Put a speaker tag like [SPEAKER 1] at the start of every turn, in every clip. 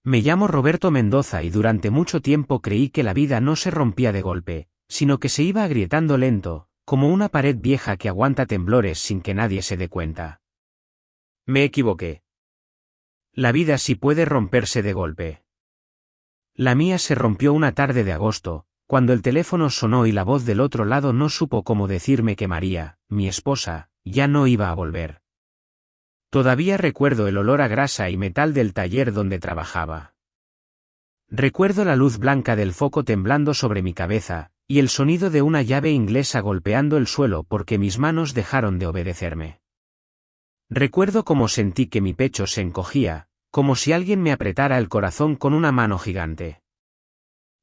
[SPEAKER 1] Me llamo Roberto Mendoza y durante mucho tiempo creí que la vida no se rompía de golpe, sino que se iba agrietando lento, como una pared vieja que aguanta temblores sin que nadie se dé cuenta. Me equivoqué. La vida sí puede romperse de golpe. La mía se rompió una tarde de agosto, cuando el teléfono sonó y la voz del otro lado no supo cómo decirme que María, mi esposa, ya no iba a volver. Todavía recuerdo el olor a grasa y metal del taller donde trabajaba. Recuerdo la luz blanca del foco temblando sobre mi cabeza, y el sonido de una llave inglesa golpeando el suelo porque mis manos dejaron de obedecerme. Recuerdo cómo sentí que mi pecho se encogía, como si alguien me apretara el corazón con una mano gigante.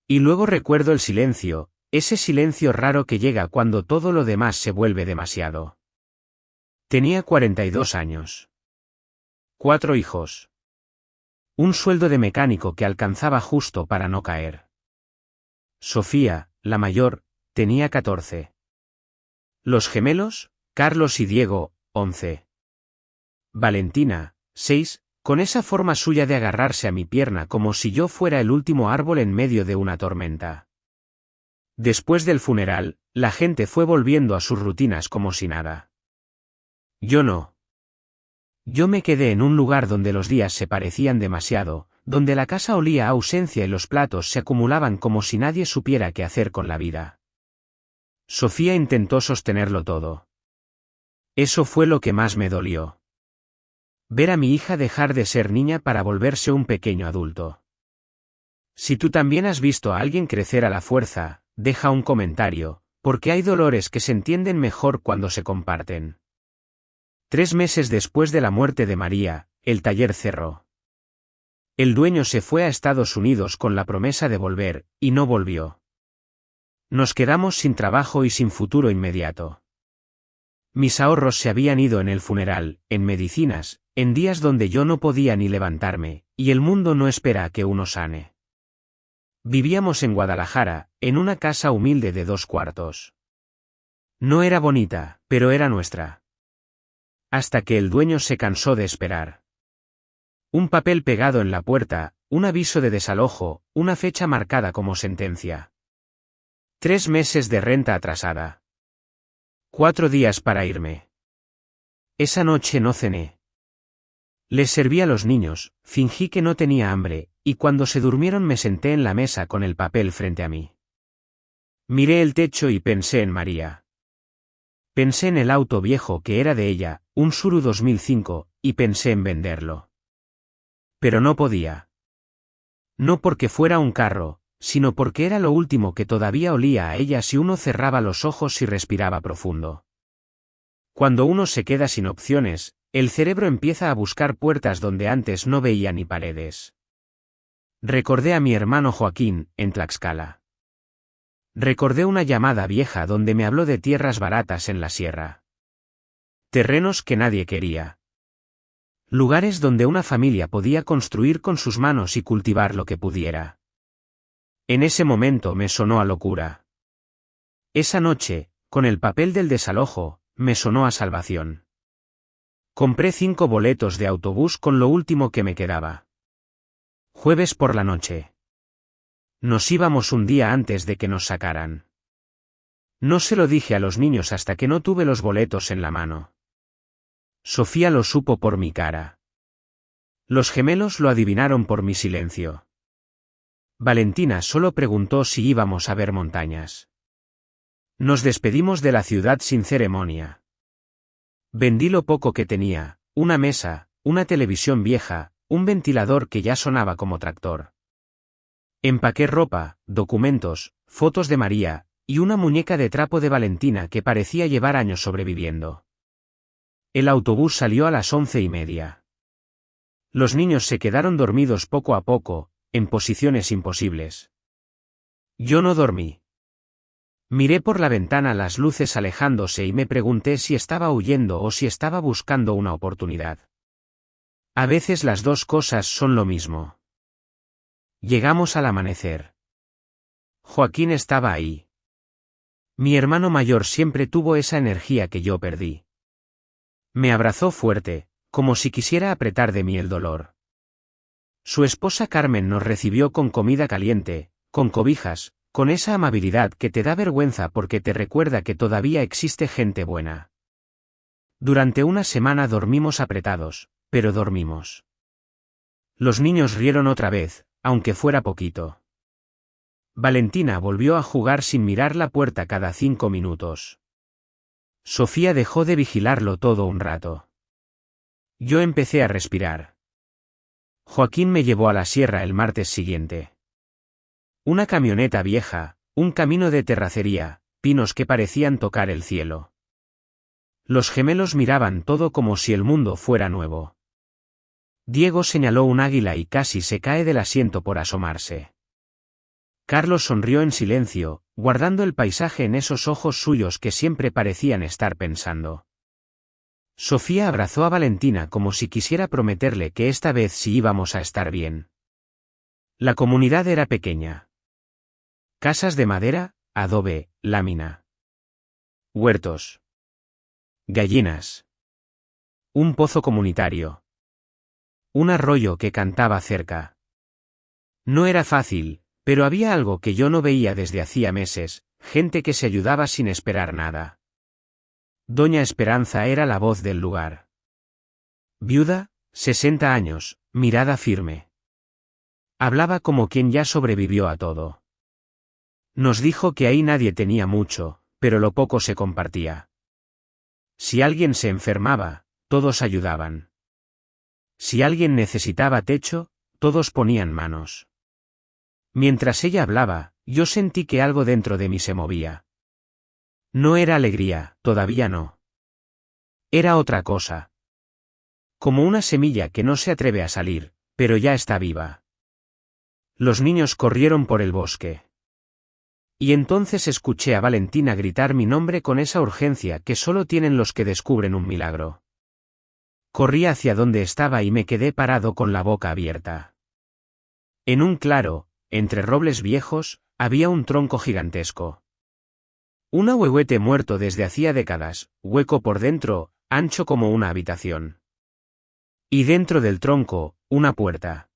[SPEAKER 1] Y luego recuerdo el silencio, ese silencio raro que llega cuando todo lo demás se vuelve demasiado. Tenía 42 años. 4 hijos. Un sueldo de mecánico que alcanzaba justo para no caer. Sofía, la mayor, tenía 14. Los gemelos, Carlos y Diego, 11. Valentina, 6, con esa forma suya de agarrarse a mi pierna como si yo fuera el último árbol en medio de una tormenta. Después del funeral, la gente fue volviendo a sus rutinas como si nada. Yo no. Yo me quedé en un lugar donde los días se parecían demasiado, donde la casa olía a ausencia y los platos se acumulaban como si nadie supiera qué hacer con la vida. Sofía intentó sostenerlo todo. Eso fue lo que más me dolió. Ver a mi hija dejar de ser niña para volverse un pequeño adulto. Si tú también has visto a alguien crecer a la fuerza, deja un comentario, porque hay dolores que se entienden mejor cuando se comparten. 3 meses después de la muerte de María, el taller cerró. El dueño se fue a Estados Unidos con la promesa de volver, y no volvió. Nos quedamos sin trabajo y sin futuro inmediato. Mis ahorros se habían ido en el funeral, en medicinas, en días donde yo no podía ni levantarme, y el mundo no espera a que uno sane. Vivíamos en Guadalajara, en una casa humilde de 2 cuartos. No era bonita, pero era nuestra. Hasta que el dueño se cansó de esperar. Un papel pegado en la puerta, un aviso de desalojo, una fecha marcada como sentencia. 3 meses de renta atrasada. 4 días para irme. Esa noche no cené. Les serví a los niños, fingí que no tenía hambre, y cuando se durmieron me senté en la mesa con el papel frente a mí. Miré el techo y pensé en María. Pensé en el auto viejo que era de ella, un Suru 2005, y pensé en venderlo. Pero no podía. No porque fuera un carro, sino porque era lo último que todavía olía a ella si uno cerraba los ojos y respiraba profundo. Cuando uno se queda sin opciones, el cerebro empieza a buscar puertas donde antes no veía ni paredes. Recordé a mi hermano Joaquín, en Tlaxcala. Recordé una llamada vieja donde me habló de tierras baratas en la sierra. Terrenos que nadie quería. Lugares donde una familia podía construir con sus manos y cultivar lo que pudiera. En ese momento me sonó a locura. Esa noche, con el papel del desalojo, me sonó a salvación. Compré 5 boletos de autobús con lo último que me quedaba. Jueves por la noche. Nos íbamos un día antes de que nos sacaran. No se lo dije a los niños hasta que no tuve los boletos en la mano. Sofía lo supo por mi cara. Los gemelos lo adivinaron por mi silencio. Valentina solo preguntó si íbamos a ver montañas. Nos despedimos de la ciudad sin ceremonia. Vendí lo poco que tenía, una mesa, una televisión vieja, un ventilador que ya sonaba como tractor. Empaqué ropa, documentos, fotos de María, y una muñeca de trapo de Valentina que parecía llevar años sobreviviendo. El autobús salió a las 11:30. Los niños se quedaron dormidos poco a poco, en posiciones imposibles. Yo no dormí. Miré por la ventana las luces alejándose y me pregunté si estaba huyendo o si estaba buscando una oportunidad. A veces las dos cosas son lo mismo. Llegamos al amanecer. Joaquín estaba ahí. Mi hermano mayor siempre tuvo esa energía que yo perdí. Me abrazó fuerte, como si quisiera apretar de mí el dolor. Su esposa Carmen nos recibió con comida caliente, con cobijas, con esa amabilidad que te da vergüenza porque te recuerda que todavía existe gente buena. Durante una semana dormimos apretados, pero dormimos. Los niños rieron otra vez, aunque fuera poquito. Valentina volvió a jugar sin mirar la puerta cada 5 minutos. Sofía dejó de vigilarlo todo un rato. Yo empecé a respirar. Joaquín me llevó a la sierra el martes siguiente. Una camioneta vieja, un camino de terracería, pinos que parecían tocar el cielo. Los gemelos miraban todo como si el mundo fuera nuevo. Diego señaló un águila y casi se cae del asiento por asomarse. Carlos sonrió en silencio, guardando el paisaje en esos ojos suyos que siempre parecían estar pensando. Sofía abrazó a Valentina como si quisiera prometerle que esta vez sí íbamos a estar bien. La comunidad era pequeña. Casas de madera, adobe, lámina. Huertos. Gallinas. Un pozo comunitario. Un arroyo que cantaba cerca. No era fácil, pero había algo que yo no veía desde hacía meses, gente que se ayudaba sin esperar nada. Doña Esperanza era la voz del lugar. Viuda, 60 años, mirada firme. Hablaba como quien ya sobrevivió a todo. Nos dijo que ahí nadie tenía mucho, pero lo poco se compartía. Si alguien se enfermaba, todos ayudaban. Si alguien necesitaba techo, todos ponían manos. Mientras ella hablaba, yo sentí que algo dentro de mí se movía. No era alegría, todavía no. Era otra cosa. Como una semilla que no se atreve a salir, pero ya está viva. Los niños corrieron por el bosque. Y entonces escuché a Valentina gritar mi nombre con esa urgencia que solo tienen los que descubren un milagro. Corrí hacia donde estaba y me quedé parado con la boca abierta. En un claro, entre robles viejos, había un tronco gigantesco. Un ahuehuete muerto desde hacía décadas, hueco por dentro, ancho como una habitación. Y dentro del tronco, una puerta.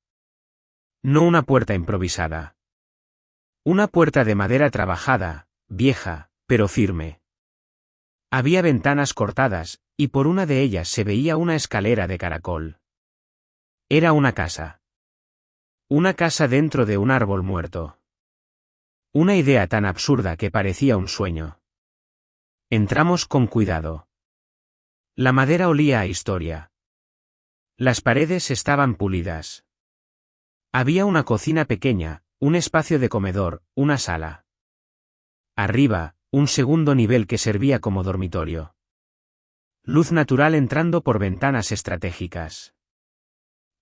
[SPEAKER 1] No una puerta improvisada. Una puerta de madera trabajada, vieja, pero firme. Había ventanas cortadas, y por una de ellas se veía una escalera de caracol. Era una casa. Una casa dentro de un árbol muerto. Una idea tan absurda que parecía un sueño. Entramos con cuidado. La madera olía a historia. Las paredes estaban pulidas. Había una cocina pequeña, un espacio de comedor, una sala. Arriba, un segundo nivel que servía como dormitorio. Luz natural entrando por ventanas estratégicas.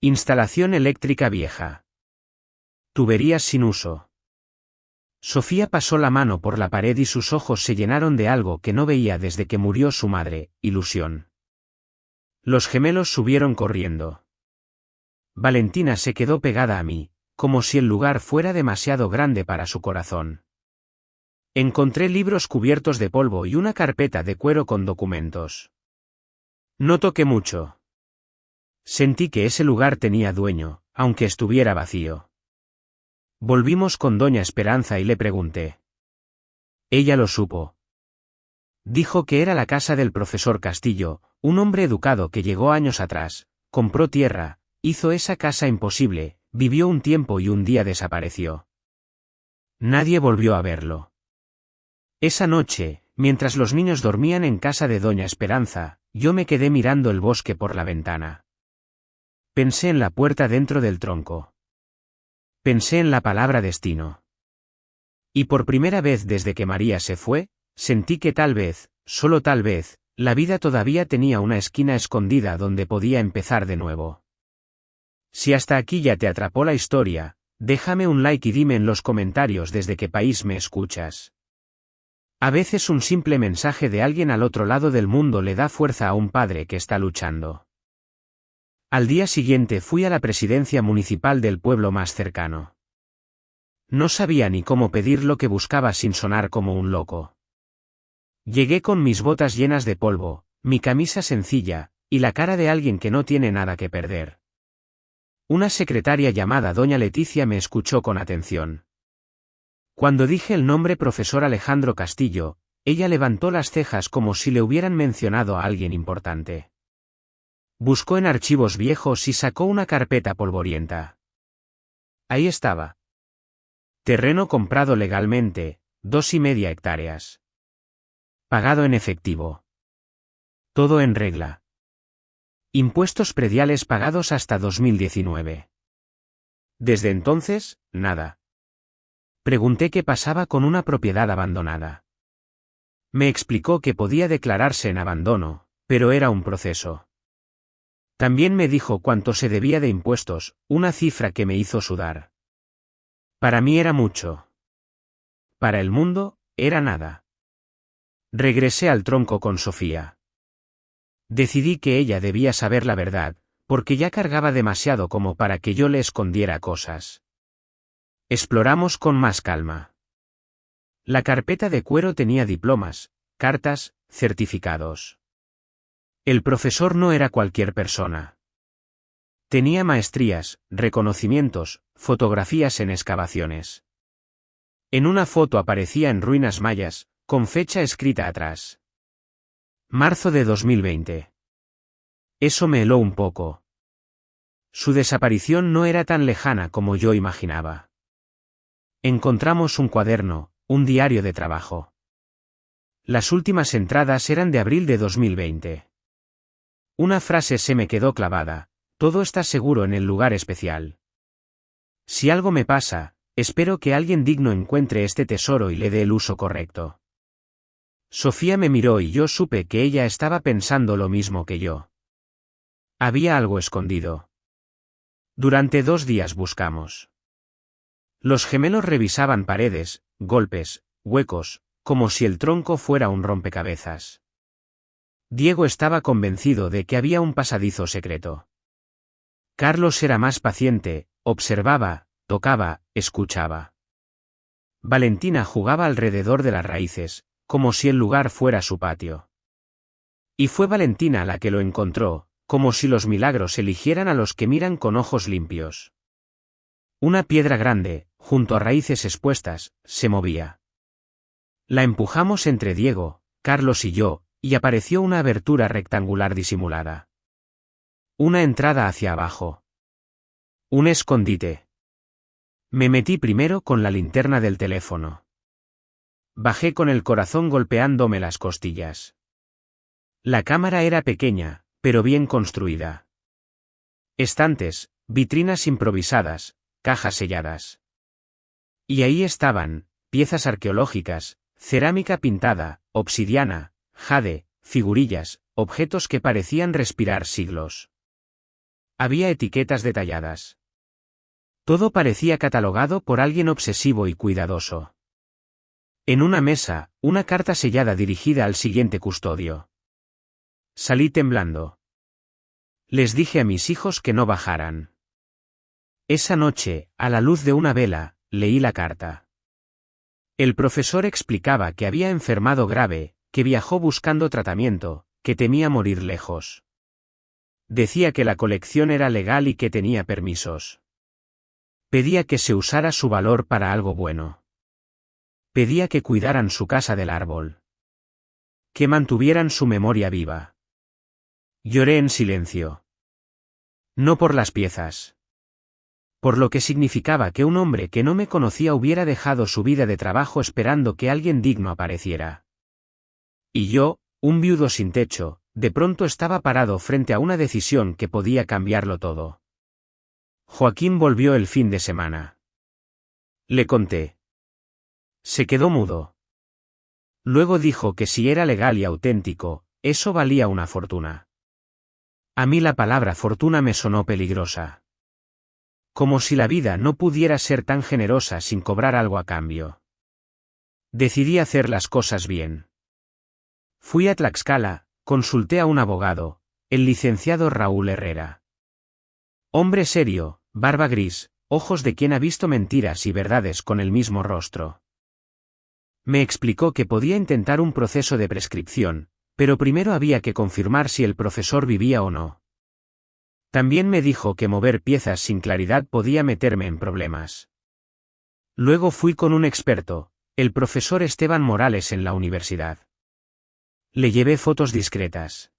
[SPEAKER 1] Instalación eléctrica vieja. Tuberías sin uso. Sofía pasó la mano por la pared y sus ojos se llenaron de algo que no veía desde que murió su madre, ilusión. Los gemelos subieron corriendo. Valentina se quedó pegada a mí, como si el lugar fuera demasiado grande para su corazón. Encontré libros cubiertos de polvo y una carpeta de cuero con documentos. No toqué mucho. Sentí que ese lugar tenía dueño, aunque estuviera vacío. Volvimos con Doña Esperanza y le pregunté. Ella lo supo. Dijo que era la casa del profesor Castillo, un hombre educado que llegó años atrás, compró tierra, hizo esa casa imposible, vivió un tiempo y un día desapareció. Nadie volvió a verlo. Esa noche, mientras los niños dormían en casa de Doña Esperanza, yo me quedé mirando el bosque por la ventana. Pensé en la puerta dentro del tronco. Pensé en la palabra destino. Y por primera vez desde que María se fue, sentí que tal vez, solo tal vez, la vida todavía tenía una esquina escondida donde podía empezar de nuevo. Si hasta aquí ya te atrapó la historia, déjame un like y dime en los comentarios desde qué país me escuchas. A veces un simple mensaje de alguien al otro lado del mundo le da fuerza a un padre que está luchando. Al día siguiente fui a la presidencia municipal del pueblo más cercano. No sabía ni cómo pedir lo que buscaba sin sonar como un loco. Llegué con mis botas llenas de polvo, mi camisa sencilla, y la cara de alguien que no tiene nada que perder. Una secretaria llamada doña Leticia me escuchó con atención. Cuando dije el nombre profesor Alejandro Castillo, ella levantó las cejas como si le hubieran mencionado a alguien importante. Buscó en archivos viejos y sacó una carpeta polvorienta. Ahí estaba. Terreno comprado legalmente, 2,5 hectáreas. Pagado en efectivo. Todo en regla. Impuestos prediales pagados hasta 2019. Desde entonces, nada. Pregunté qué pasaba con una propiedad abandonada. Me explicó que podía declararse en abandono, pero era un proceso. También me dijo cuánto se debía de impuestos, una cifra que me hizo sudar. Para mí era mucho. Para el mundo, era nada. Regresé al tronco con Sofía. Decidí que ella debía saber la verdad, porque ya cargaba demasiado como para que yo le escondiera cosas. Exploramos con más calma. La carpeta de cuero tenía diplomas, cartas, certificados. El profesor no era cualquier persona. Tenía maestrías, reconocimientos, fotografías en excavaciones. En una foto aparecía en ruinas mayas, con fecha escrita atrás. Marzo de 2020. Eso me heló un poco. Su desaparición no era tan lejana como yo imaginaba. Encontramos un cuaderno, un diario de trabajo. Las últimas entradas eran de abril de 2020. Una frase se me quedó clavada: todo está seguro en el lugar especial. Si algo me pasa, espero que alguien digno encuentre este tesoro y le dé el uso correcto. Sofía me miró y yo supe que ella estaba pensando lo mismo que yo. Había algo escondido. Durante 2 días buscamos. Los gemelos revisaban paredes, golpes, huecos, como si el tronco fuera un rompecabezas. Diego estaba convencido de que había un pasadizo secreto. Carlos era más paciente, observaba, tocaba, escuchaba. Valentina jugaba alrededor de las raíces, como si el lugar fuera su patio. Y fue Valentina la que lo encontró, como si los milagros eligieran a los que miran con ojos limpios. Una piedra grande, junto a raíces expuestas, se movía. La empujamos entre Diego, Carlos y yo, y apareció una abertura rectangular disimulada. Una entrada hacia abajo. Un escondite. Me metí primero con la linterna del teléfono. Bajé con el corazón golpeándome las costillas. La cámara era pequeña, pero bien construida. Estantes, vitrinas improvisadas, cajas selladas. Y ahí estaban, piezas arqueológicas, cerámica pintada, obsidiana, jade, figurillas, objetos que parecían respirar siglos. Había etiquetas detalladas. Todo parecía catalogado por alguien obsesivo y cuidadoso. En una mesa, una carta sellada dirigida al siguiente custodio. Salí temblando. Les dije a mis hijos que no bajaran. Esa noche, a la luz de una vela, leí la carta. El profesor explicaba que había enfermado grave, que viajó buscando tratamiento, que temía morir lejos. Decía que la colección era legal y que tenía permisos. Pedía que se usara su valor para algo bueno. Pedía que cuidaran su casa del árbol. Que mantuvieran su memoria viva. Lloré en silencio. No por las piezas. Por lo que significaba que un hombre que no me conocía hubiera dejado su vida de trabajo esperando que alguien digno apareciera. Y yo, un viudo sin techo, de pronto estaba parado frente a una decisión que podía cambiarlo todo. Joaquín volvió el fin de semana. Le conté. Se quedó mudo. Luego dijo que si era legal y auténtico, eso valía una fortuna. A mí la palabra fortuna me sonó peligrosa. Como si la vida no pudiera ser tan generosa sin cobrar algo a cambio. Decidí hacer las cosas bien. Fui a Tlaxcala, consulté a un abogado, el licenciado Raúl Herrera. Hombre serio, barba gris, ojos de quien ha visto mentiras y verdades con el mismo rostro. Me explicó que podía intentar un proceso de prescripción, pero primero había que confirmar si el profesor vivía o no. También me dijo que mover piezas sin claridad podía meterme en problemas. Luego fui con un experto, el profesor Esteban Morales en la universidad. Le llevé fotos discretas.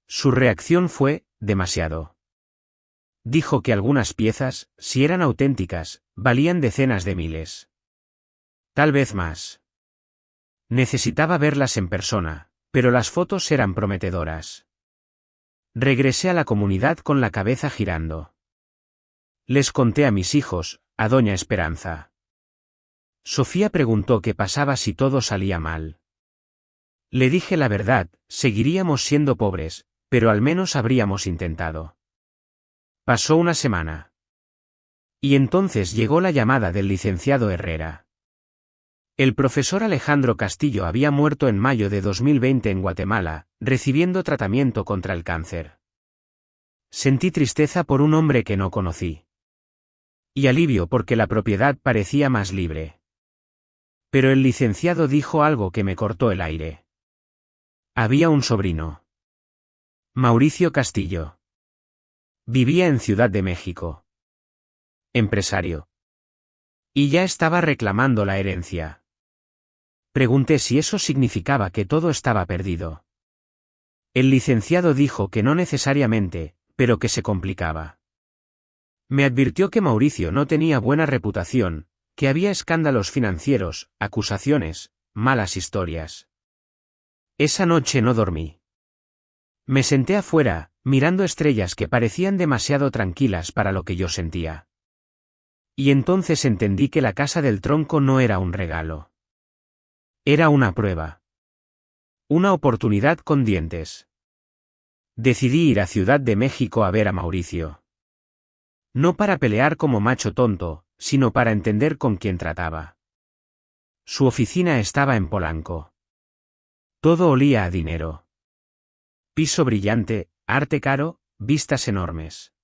[SPEAKER 1] Su reacción fue, demasiado. Dijo que algunas piezas, si eran auténticas, valían decenas de miles. Tal vez más. Necesitaba verlas en persona, pero las fotos eran prometedoras. Regresé a la comunidad con la cabeza girando. Les conté a mis hijos, a doña Esperanza. Sofía preguntó qué pasaba si todo salía mal. Le dije la verdad, seguiríamos siendo pobres, pero al menos habríamos intentado. Pasó una semana. Y entonces llegó la llamada del licenciado Herrera. El profesor Alejandro Castillo había muerto en mayo de 2020 en Guatemala, recibiendo tratamiento contra el cáncer. Sentí tristeza por un hombre que no conocí. Y alivio porque la propiedad parecía más libre. Pero el licenciado dijo algo que me cortó el aire. Había un sobrino. Mauricio Castillo. Vivía en Ciudad de México. Empresario. Y ya estaba reclamando la herencia. Pregunté si eso significaba que todo estaba perdido. El licenciado dijo que no necesariamente, pero que se complicaba. Me advirtió que Mauricio no tenía buena reputación, que había escándalos financieros, acusaciones, malas historias. Esa noche no dormí. Me senté afuera, mirando estrellas que parecían demasiado tranquilas para lo que yo sentía. Y entonces entendí que la casa del tronco no era un regalo. Era una prueba. Una oportunidad con dientes. Decidí ir a Ciudad de México a ver a Mauricio. No para pelear como macho tonto, sino para entender con quién trataba. Su oficina estaba en Polanco. Todo olía a dinero. Piso brillante, arte caro, vistas enormes.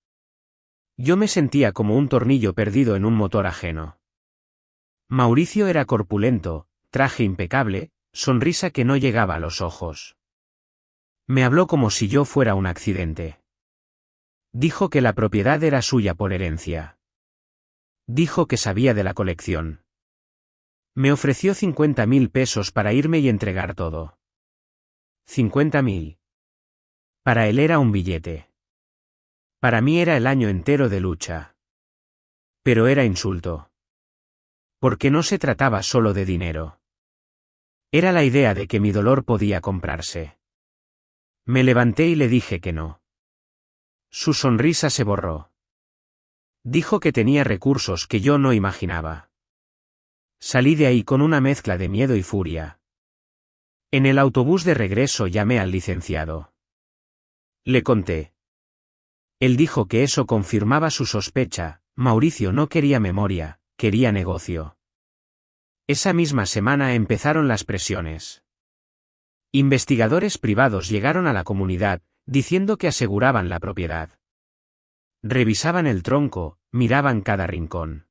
[SPEAKER 1] Yo me sentía como un tornillo perdido en un motor ajeno. Mauricio era corpulento, traje impecable, sonrisa que no llegaba a los ojos. Me habló como si yo fuera un accidente. Dijo que la propiedad era suya por herencia. Dijo que sabía de la colección. Me ofreció 50.000 pesos para irme y entregar todo. 50.000. Para él era un billete. Para mí era el año entero de lucha. Pero era insulto. Porque no se trataba solo de dinero. Era la idea de que mi dolor podía comprarse. Me levanté y le dije que no. Su sonrisa se borró. Dijo que tenía recursos que yo no imaginaba. Salí de ahí con una mezcla de miedo y furia. En el autobús de regreso llamé al licenciado. Le conté. Él dijo que eso confirmaba su sospecha, Mauricio no quería memoria, quería negocio. Esa misma semana empezaron las presiones. Investigadores privados llegaron a la comunidad, diciendo que aseguraban la propiedad. Revisaban el tronco, miraban cada rincón.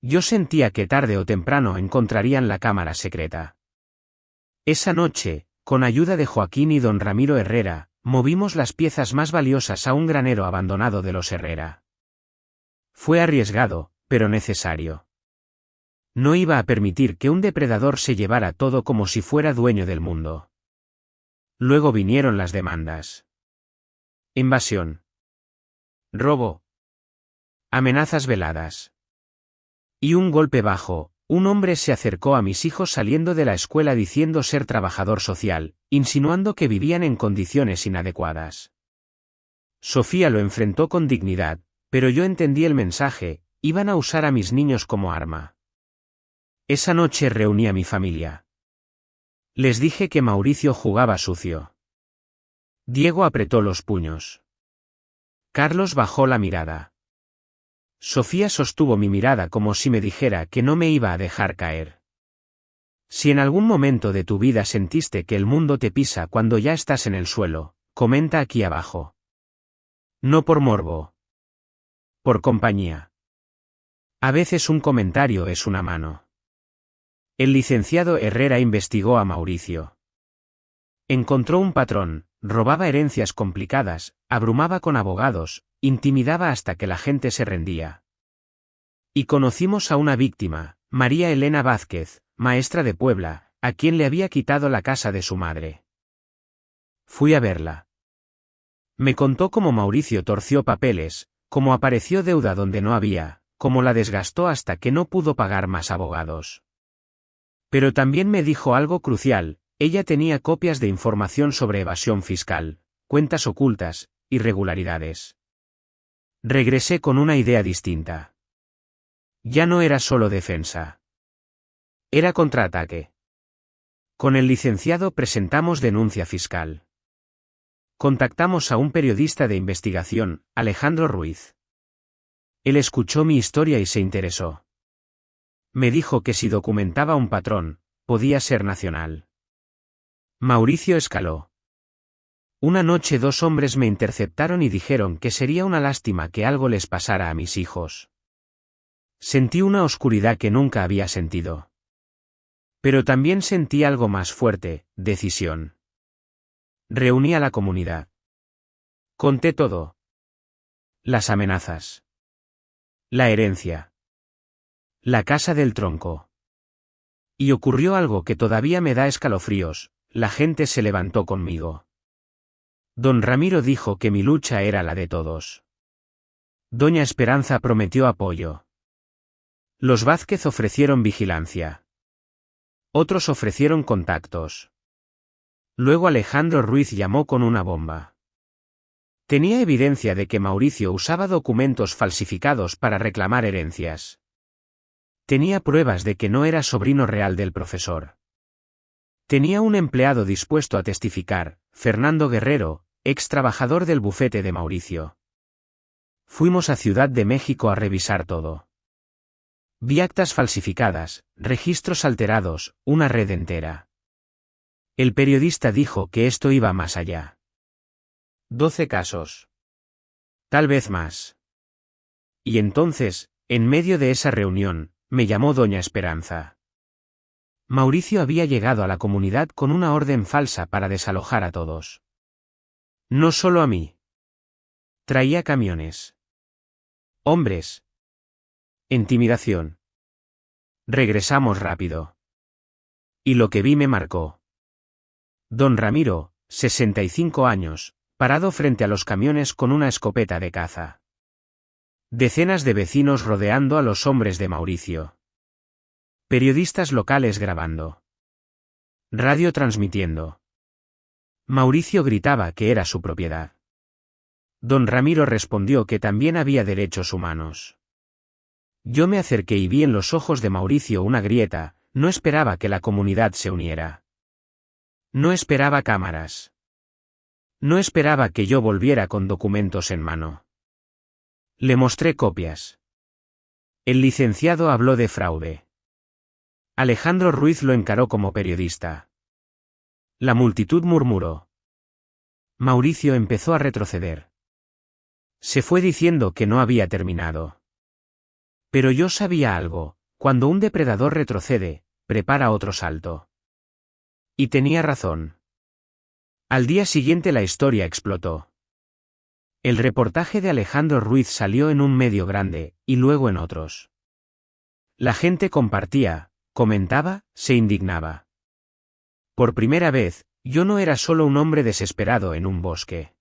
[SPEAKER 1] Yo sentía que tarde o temprano encontrarían la cámara secreta. Esa noche, con ayuda de Joaquín y don Ramiro Herrera, movimos las piezas más valiosas a un granero abandonado de los Herrera. Fue arriesgado, pero necesario. No iba a permitir que un depredador se llevara todo como si fuera dueño del mundo. Luego vinieron las demandas. Invasión. Robo. Amenazas veladas. Y un golpe bajo, un hombre se acercó a mis hijos saliendo de la escuela diciendo ser trabajador social, insinuando que vivían en condiciones inadecuadas. Sofía lo enfrentó con dignidad, pero yo entendí el mensaje, iban a usar a mis niños como arma. Esa noche reuní a mi familia. Les dije que Mauricio jugaba sucio. Diego apretó los puños. Carlos bajó la mirada. Sofía sostuvo mi mirada como si me dijera que no me iba a dejar caer. Si en algún momento de tu vida sentiste que el mundo te pisa cuando ya estás en el suelo, comenta aquí abajo. No por morbo. Por compañía. A veces un comentario es una mano. El licenciado Herrera investigó a Mauricio. Encontró un patrón, robaba herencias complicadas, abrumaba con abogados, intimidaba hasta que la gente se rendía. Y conocimos a una víctima, María Elena Vázquez, maestra de Puebla, a quien le había quitado la casa de su madre. Fui a verla. Me contó cómo Mauricio torció papeles, cómo apareció deuda donde no había, cómo la desgastó hasta que no pudo pagar más abogados. Pero también me dijo algo crucial: ella tenía copias de información sobre evasión fiscal, cuentas ocultas, irregularidades. Regresé con una idea distinta. Ya no era solo defensa. Era contraataque. Con el licenciado presentamos denuncia fiscal. Contactamos a un periodista de investigación, Alejandro Ruiz. Él escuchó mi historia y se interesó. Me dijo que si documentaba un patrón, podía ser nacional. Mauricio escaló. Una noche 2 hombres me interceptaron y dijeron que sería una lástima que algo les pasara a mis hijos. Sentí una oscuridad que nunca había sentido. Pero también sentí algo más fuerte: decisión. Reuní a la comunidad. Conté todo. Las amenazas. La herencia. La casa del tronco. Y ocurrió algo que todavía me da escalofríos: la gente se levantó conmigo. Don Ramiro dijo que mi lucha era la de todos. Doña Esperanza prometió apoyo. Los Vázquez ofrecieron vigilancia. Otros ofrecieron contactos. Luego Alejandro Ruiz llamó con una bomba. Tenía evidencia de que Mauricio usaba documentos falsificados para reclamar herencias. Tenía pruebas de que no era sobrino real del profesor. Tenía un empleado dispuesto a testificar, Fernando Guerrero, ex trabajador del bufete de Mauricio. Fuimos a Ciudad de México a revisar todo. Vi actas falsificadas, registros alterados, una red entera. El periodista dijo que esto iba más allá. 12 casos. Tal vez más. Y entonces, en medio de esa reunión, me llamó Doña Esperanza. Mauricio había llegado a la comunidad con una orden falsa para desalojar a todos. No solo a mí. Traía camiones. Hombres. Intimidación. Regresamos rápido. Y lo que vi me marcó. Don Ramiro, 65 años, parado frente a los camiones con una escopeta de caza. Decenas de vecinos rodeando a los hombres de Mauricio. Periodistas locales grabando. Radio transmitiendo. Mauricio gritaba que era su propiedad. Don Ramiro respondió que también había derechos humanos. Yo me acerqué y vi en los ojos de Mauricio una grieta: no esperaba que la comunidad se uniera. No esperaba cámaras. No esperaba que yo volviera con documentos en mano. Le mostré copias. El licenciado habló de fraude. Alejandro Ruiz lo encaró como periodista. La multitud murmuró. Mauricio empezó a retroceder. Se fue diciendo que no había terminado. Pero yo sabía algo: cuando un depredador retrocede, prepara otro salto. Y tenía razón. Al día siguiente la historia explotó. El reportaje de Alejandro Ruiz salió en un medio grande, y luego en otros. La gente compartía, comentaba, se indignaba. Por primera vez, yo no era solo un hombre desesperado en un bosque.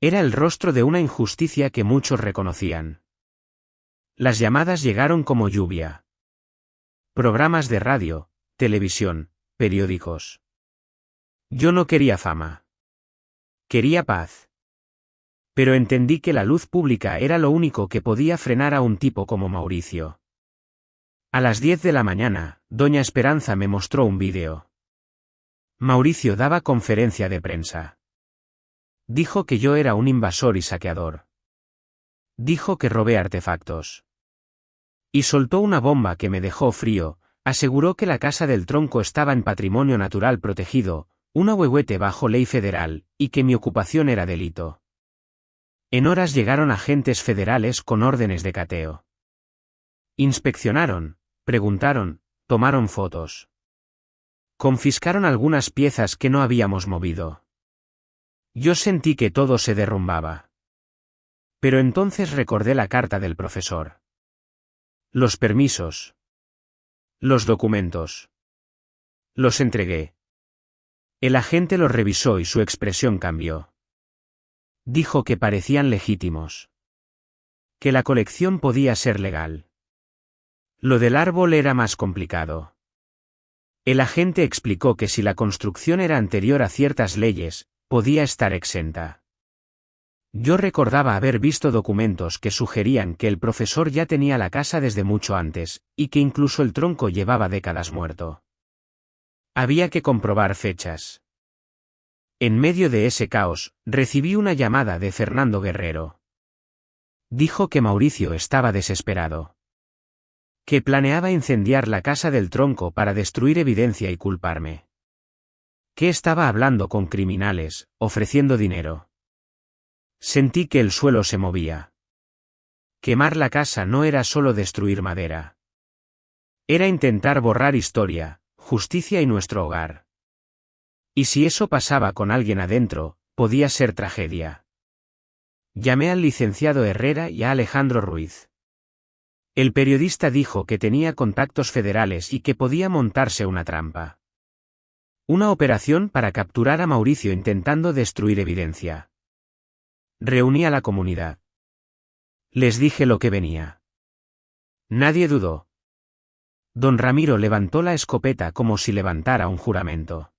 [SPEAKER 1] Era el rostro de una injusticia que muchos reconocían. Las llamadas llegaron como lluvia. Programas de radio, televisión, periódicos. Yo no quería fama. Quería paz. Pero entendí que la luz pública era lo único que podía frenar a un tipo como Mauricio. A las 10 de la mañana, Doña Esperanza me mostró un vídeo. Mauricio daba conferencia de prensa. Dijo que yo era un invasor y saqueador. Dijo que robé artefactos. Y soltó una bomba que me dejó frío: aseguró que la casa del tronco estaba en patrimonio natural protegido, un ahuehuete bajo ley federal, y que mi ocupación era delito. En horas llegaron agentes federales con órdenes de cateo. Inspeccionaron, preguntaron, tomaron fotos. Confiscaron algunas piezas que no habíamos movido. Yo sentí que todo se derrumbaba. Pero entonces recordé la carta del profesor. Los permisos. Los documentos. Los entregué. El agente los revisó y su expresión cambió. Dijo que parecían legítimos. Que la colección podía ser legal. Lo del árbol era más complicado. El agente explicó que si la construcción era anterior a ciertas leyes, podía estar exenta. Yo recordaba haber visto documentos que sugerían que el profesor ya tenía la casa desde mucho antes, y que incluso el tronco llevaba décadas muerto. Había que comprobar fechas. En medio de ese caos, recibí una llamada de Fernando Guerrero. Dijo que Mauricio estaba desesperado. Que planeaba incendiar la casa del tronco para destruir evidencia y culparme. Que estaba hablando con criminales, ofreciendo dinero. Sentí que el suelo se movía. Quemar la casa no era solo destruir madera. Era intentar borrar historia, justicia y nuestro hogar. Y si eso pasaba con alguien adentro, podía ser tragedia. Llamé al licenciado Herrera y a Alejandro Ruiz. El periodista dijo que tenía contactos federales y que podía montarse una trampa. Una operación para capturar a Mauricio intentando destruir evidencia. Reuní a la comunidad. Les dije lo que venía. Nadie dudó. Don Ramiro levantó la escopeta como si levantara un juramento.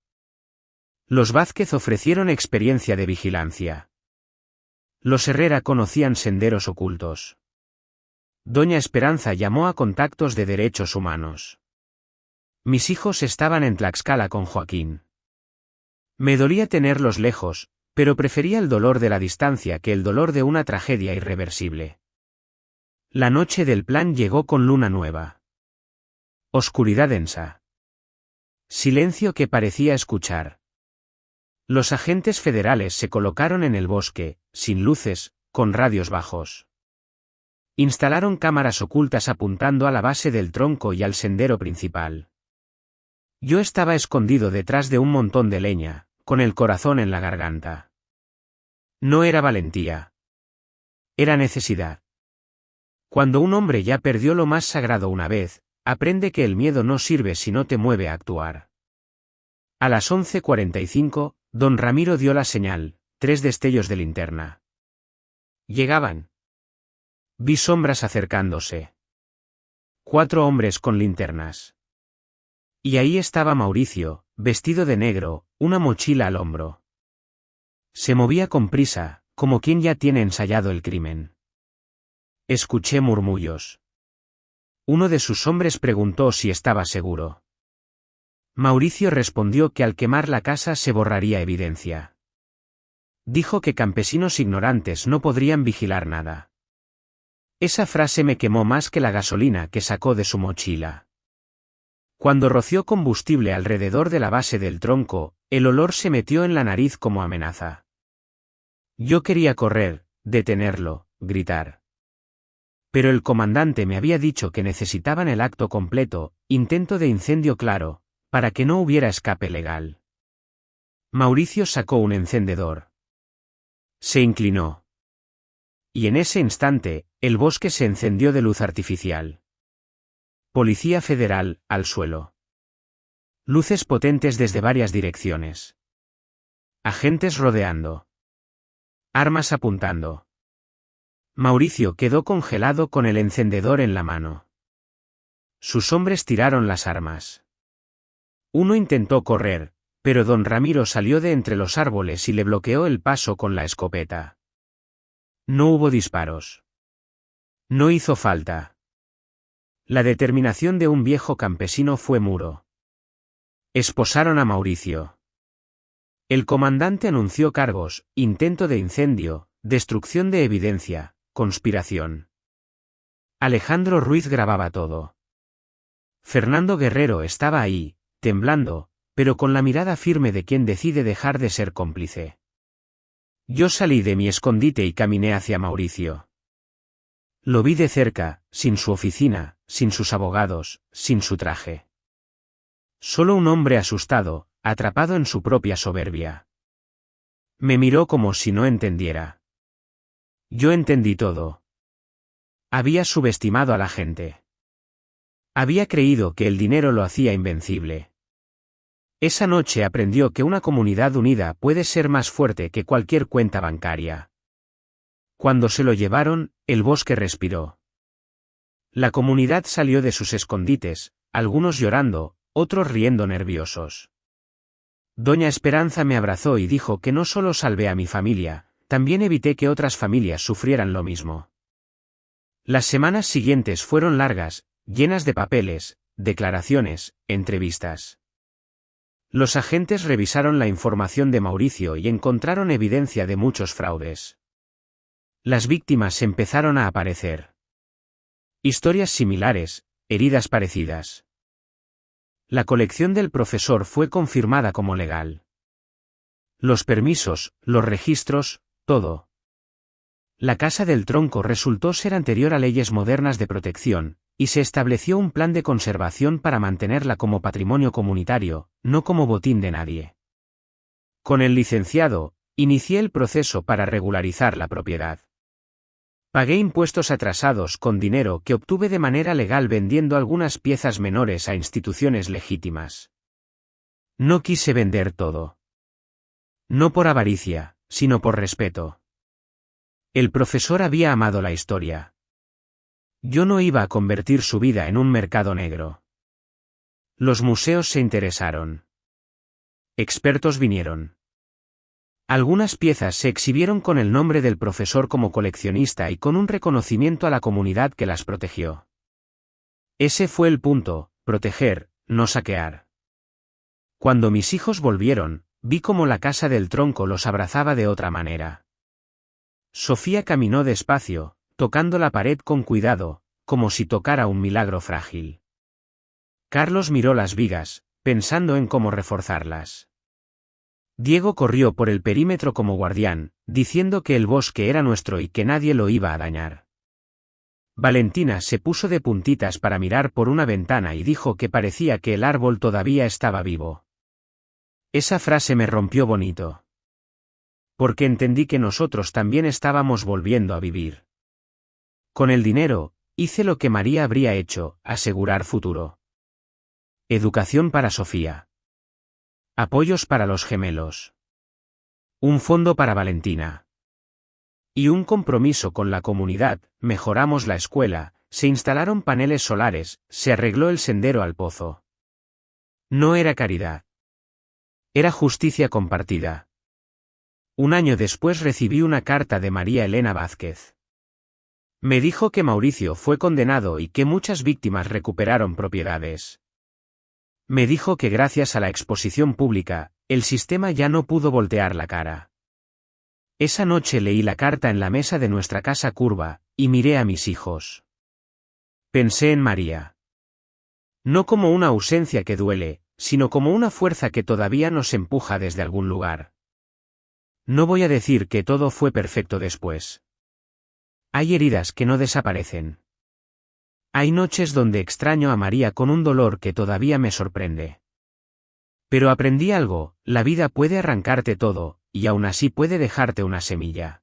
[SPEAKER 1] Los Vázquez ofrecieron experiencia de vigilancia. Los Herrera conocían senderos ocultos. Doña Esperanza llamó a contactos de derechos humanos. Mis hijos estaban en Tlaxcala con Joaquín. Me dolía tenerlos lejos, pero prefería el dolor de la distancia que el dolor de una tragedia irreversible. La noche del plan llegó con luna nueva. Oscuridad densa. Silencio que parecía escuchar. Los agentes federales se colocaron en el bosque, sin luces, con radios bajos. Instalaron cámaras ocultas apuntando a la base del tronco y al sendero principal. Yo estaba escondido detrás de un montón de leña, con el corazón en la garganta. No era valentía. Era necesidad. Cuando un hombre ya perdió lo más sagrado una vez, aprende que el miedo no sirve si no te mueve a actuar. A las 11:45, don Ramiro dio la señal, 3 destellos de linterna. Llegaban. Vi sombras acercándose. 4 hombres con linternas. Y ahí estaba Mauricio, vestido de negro, una mochila al hombro. Se movía con prisa, como quien ya tiene ensayado el crimen. Escuché murmullos. Uno de sus hombres preguntó si estaba seguro. Mauricio respondió que al quemar la casa se borraría evidencia. Dijo que campesinos ignorantes no podrían vigilar nada. Esa frase me quemó más que la gasolina que sacó de su mochila. Cuando roció combustible alrededor de la base del tronco, el olor se metió en la nariz como amenaza. Yo quería correr, detenerlo, gritar. Pero el comandante me había dicho que necesitaban el acto completo, intento de incendio claro, para que no hubiera escape legal. Mauricio sacó un encendedor. Se inclinó. Y en ese instante, el bosque se encendió de luz artificial. Policía Federal, al suelo. Luces potentes desde varias direcciones. Agentes rodeando. Armas apuntando. Mauricio quedó congelado con el encendedor en la mano. Sus hombres tiraron las armas. Uno intentó correr, pero don Ramiro salió de entre los árboles y le bloqueó el paso con la escopeta. No hubo disparos. No hizo falta. La determinación de un viejo campesino fue muro. Esposaron a Mauricio. El comandante anunció cargos, intento de incendio, destrucción de evidencia, conspiración. Alejandro Ruiz grababa todo. Fernando Guerrero estaba ahí, temblando, pero con la mirada firme de quien decide dejar de ser cómplice. Yo salí de mi escondite y caminé hacia Mauricio. Lo vi de cerca, sin su oficina, sin sus abogados, sin su traje. Solo un hombre asustado, atrapado en su propia soberbia. Me miró como si no entendiera. Yo entendí todo. Había subestimado a la gente. Había creído que el dinero lo hacía invencible. Esa noche aprendió que una comunidad unida puede ser más fuerte que cualquier cuenta bancaria. Cuando se lo llevaron, el bosque respiró. La comunidad salió de sus escondites, algunos llorando, otros riendo nerviosos. Doña Esperanza me abrazó y dijo que no solo salvé a mi familia, también evité que otras familias sufrieran lo mismo. Las semanas siguientes fueron largas, llenas de papeles, declaraciones, entrevistas. Los agentes revisaron la información de Mauricio y encontraron evidencia de muchos fraudes. Las víctimas empezaron a aparecer. Historias similares, heridas parecidas. La colección del profesor fue confirmada como legal. Los permisos, los registros, todo. La Casa del Tronco resultó ser anterior a leyes modernas de protección, y se estableció un plan de conservación para mantenerla como patrimonio comunitario, no como botín de nadie. Con el licenciado, inicié el proceso para regularizar la propiedad. Pagué impuestos atrasados con dinero que obtuve de manera legal vendiendo algunas piezas menores a instituciones legítimas. No quise vender todo. No por avaricia, sino por respeto. El profesor había amado la historia. Yo no iba a convertir su vida en un mercado negro. Los museos se interesaron. Expertos vinieron. Algunas piezas se exhibieron con el nombre del profesor como coleccionista y con un reconocimiento a la comunidad que las protegió. Ese fue el punto, proteger, no saquear. Cuando mis hijos volvieron, vi cómo la Casa del Tronco los abrazaba de otra manera. Sofía caminó despacio, tocando la pared con cuidado, como si tocara un milagro frágil. Carlos miró las vigas, pensando en cómo reforzarlas. Diego corrió por el perímetro como guardián, diciendo que el bosque era nuestro y que nadie lo iba a dañar. Valentina se puso de puntitas para mirar por una ventana y dijo que parecía que el árbol todavía estaba vivo. Esa frase me rompió bonito. Porque entendí que nosotros también estábamos volviendo a vivir. Con el dinero, hice lo que María habría hecho, asegurar futuro. Educación para Sofía. Apoyos para los gemelos. Un fondo para Valentina. Y un compromiso con la comunidad, mejoramos la escuela, se instalaron paneles solares, se arregló el sendero al pozo. No era caridad. Era justicia compartida. Un año después recibí una carta de María Elena Vázquez. Me dijo que Mauricio fue condenado y que muchas víctimas recuperaron propiedades. Me dijo que gracias a la exposición pública, el sistema ya no pudo voltear la cara. Esa noche leí la carta en la mesa de nuestra casa curva, y miré a mis hijos. Pensé en María. No como una ausencia que duele, sino como una fuerza que todavía nos empuja desde algún lugar. No voy a decir que todo fue perfecto después. Hay heridas que no desaparecen. Hay noches donde extraño a María con un dolor que todavía me sorprende. Pero aprendí algo, la vida puede arrancarte todo, y aún así puede dejarte una semilla.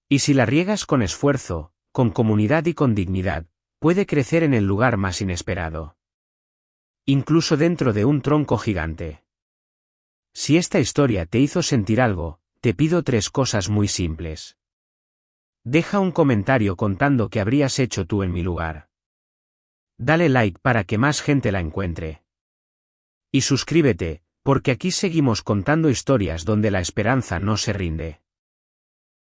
[SPEAKER 1] Y si la riegas con esfuerzo, con comunidad y con dignidad, puede crecer en el lugar más inesperado. Incluso dentro de un tronco gigante. Si esta historia te hizo sentir algo, te pido 3 cosas muy simples. Deja un comentario contando qué habrías hecho tú en mi lugar. Dale like para que más gente la encuentre. Y suscríbete, porque aquí seguimos contando historias donde la esperanza no se rinde.